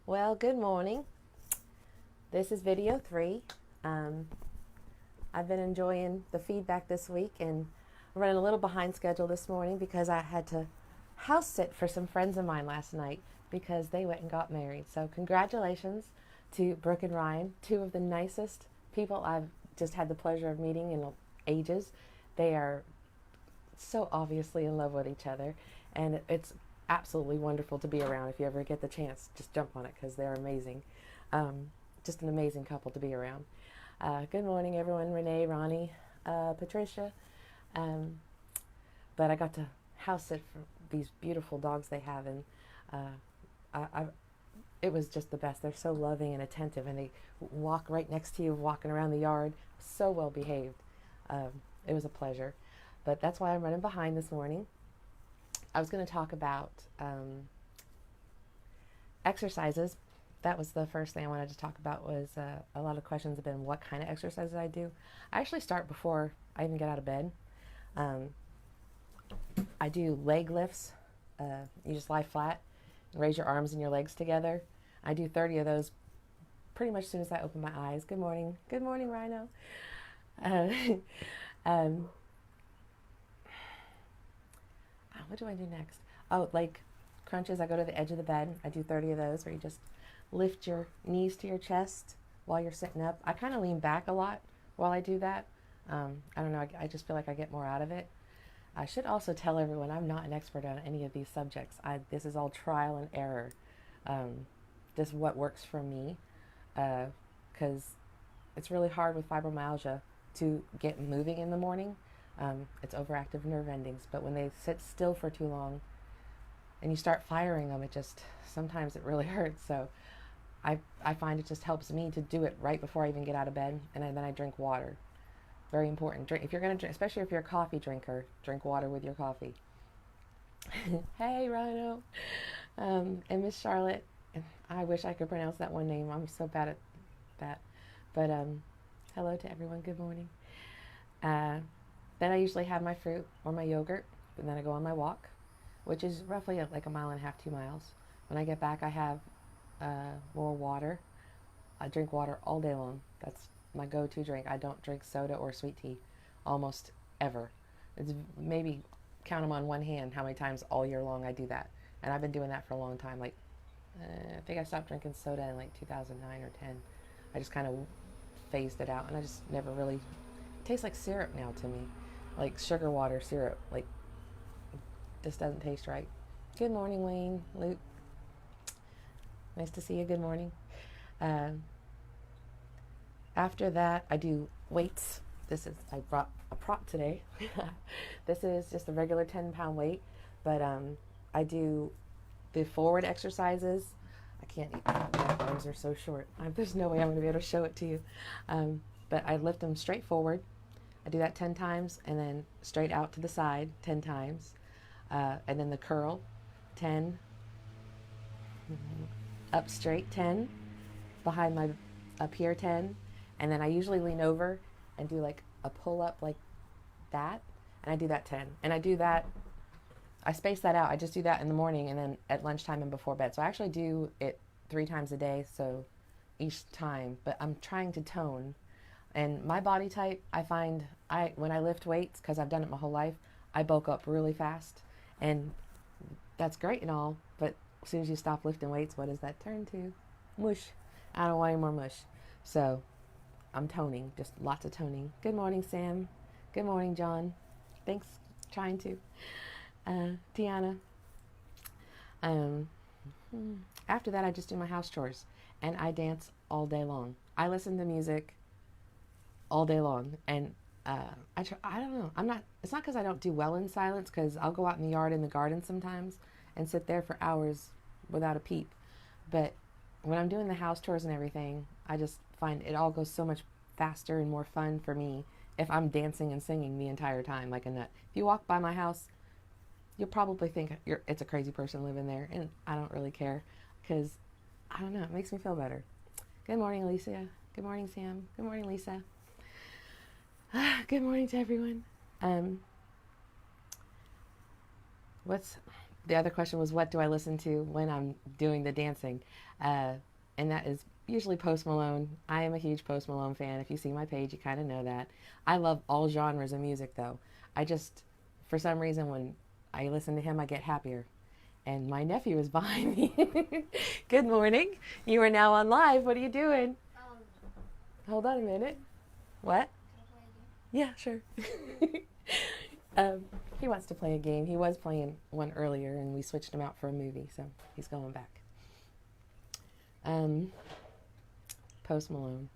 Well, good morning. This is video 3. I've been enjoying the feedback this week and running a little behind schedule this morning because I had to house sit for some friends of mine last night because they went and got married. So congratulations to Brook and Ryan, two of the nicest people I've just had the pleasure of meeting in ages. They are so obviously in love with each other, and it's absolutely wonderful to be around. If you ever get the chance, just jump on it because they're amazing. Um, just an amazing couple to be around. Good morning, everyone. Renee, Ronnie, Patricia. Um, but I got to house sit for these beautiful dogs they have, and I it was just the best. They're so loving and attentive, and they walk right next to you, walking around the yard, so well behaved. It was a pleasure. But that's why I'm running behind this morning. I was going to talk about exercises. That was the first thing I wanted to talk about. Was a lot of questions have been what kind of exercises I do. I actually start before I even get out of bed. Um, I do leg lifts. You just lie flat, raise your arms and your legs together. I do 30 of those pretty much as soon as I open my eyes. Good morning. Good morning, Rhino. Uh, um, what do I do next? Oh, like crunches. I go to the edge of the bed. I do 30 of those where you just lift your knees to your chest while you're sitting up. I kind of lean back a lot while I do that. I don't know. I just feel like I get more out of it. I should also tell everyone I'm not an expert on any of these subjects. This is all trial and error. Just what works for me. Because it's really hard with fibromyalgia to get moving in the morning. It's overactive nerve endings, but when they sit still for too long and you start firing them, it just sometimes it really hurts. So I find it just helps me to do it right before I even get out of bed, and then I drink water. Very important. Drink if you're gonna drink, especially if you're a coffee drinker. Drink water with your coffee. Hey, Rhino, and Miss Charlotte. I wish I could pronounce that one name. I'm so bad at that. But hello to everyone. Good morning. Uh, then I usually have my fruit or my yogurt, and then I go on my walk, which is roughly like a mile and a half, 2 miles. When I get back, I have more water. I drink water all day long. That's my go-to drink. I don't drink soda or sweet tea almost ever. It's maybe count them on one hand how many times all year long I do that. And I've been doing that for a long time. Like, I think I stopped drinking soda in like 2009 or 10. I just kind of phased it out, and I just never really. It tastes like syrup now to me, like sugar water syrup. Like, this doesn't taste right. Good morning, Wayne, Luke. Nice to see you. Good morning. Uh, After that, I do weights. I brought a prop today. This is just a regular 10-pound weight, but I do the forward exercises. I can't, my arms are so short. There's no way I'm going to be able to show it to you. But I lift them straight forward. I do that 10 times, and then straight out to the side 10 times. And then the curl, 10. Up straight, 10. Behind my, up here, 10. And then I usually lean over and do like a pull up like that. And I do that 10. And I do that, I space that out. I just do that in the morning and then at lunchtime and before bed. So I actually do it 3 times a day. So each time, but I'm trying to tone. And my body type, I find when I lift weights, because I've done it my whole life, I bulk up really fast. And that's great and all, but as soon as you stop lifting weights, what does that turn to? Mush. I don't want any more mush. So I'm toning, just lots of toning. Good morning, Sam. Good morning, John. Thanks, trying to. Tiana. Um, After that, I just do my house chores, and I dance all day long. I listen to music all day long, and I don't know. I'm not. It's not because I don't do well in silence. Because I'll go out in the yard in the garden sometimes and sit there for hours without a peep. But when I'm doing the house chores and everything, I just find it all goes so much faster and more fun for me if I'm dancing and singing the entire time like a nut. If you walk by my house, you'll probably think it's a crazy person living there, and I don't really care because I don't know. It makes me feel better. Good morning, Alicia. Good morning, Sam. Good morning, Lisa. Good morning to everyone. What's the other question was, what do I listen to when I'm doing the dancing? Uh, and that is usually Post Malone. I am a huge Post Malone fan. If you see my page, you kind of know that. I love all genres of music, though. I just, for some reason, when I listen to him, I get happier. And my nephew is behind me. Good morning. You are now on live. What are you doing? Hold on a minute. What? Yeah, sure. um, he wants to play a game. He was playing one earlier, and we switched him out for a movie, so he's going back. Post Malone.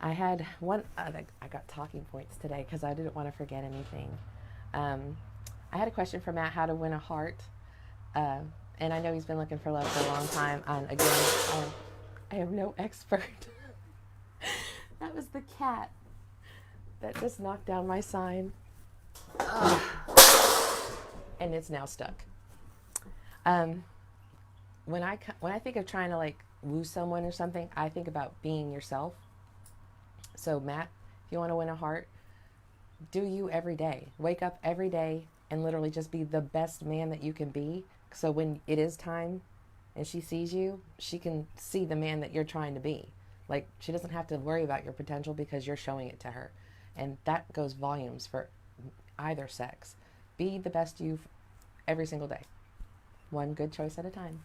I had one. I got talking points today because I didn't want to forget anything. I had a question for Matt: how to win a heart. And I know he's been looking for love for a long time. And again, I am no expert. That was the cat that just knocked down my sign. Ugh. And it's now stuck. When I think of trying to like woo someone or something, I think about being yourself. So Matt, if you want to win a heart, do you every day. Wake up every day and literally just be the best man that you can be. So when it is time and she sees you, she can see the man that you're trying to be. Like, she doesn't have to worry about your potential because you're showing it to her. And that goes volumes for either sex. Be the best you every single day. One good choice at a time.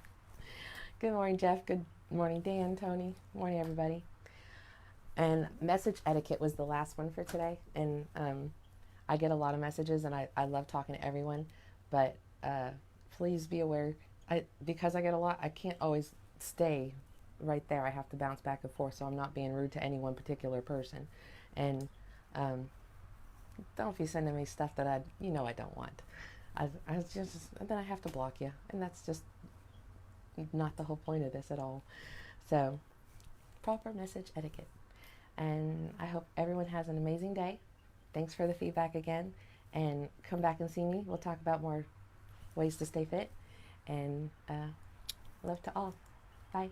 Good morning, Jeff. Good morning, Dan, Tony. Morning, everybody. And message etiquette was the last one for today. And I get a lot of messages, and I love talking to everyone. But please be aware, because I get a lot, I can't always stay right there. I have to bounce back and forth, so I'm not being rude to any one particular person. And don't be sending me stuff that I don't want. Then I have to block you, and that's just not the whole point of this at all. So, proper message etiquette. And I hope everyone has an amazing day. Thanks for the feedback again, and come back and see me. We'll talk about more ways to stay fit, and love to all. Bye.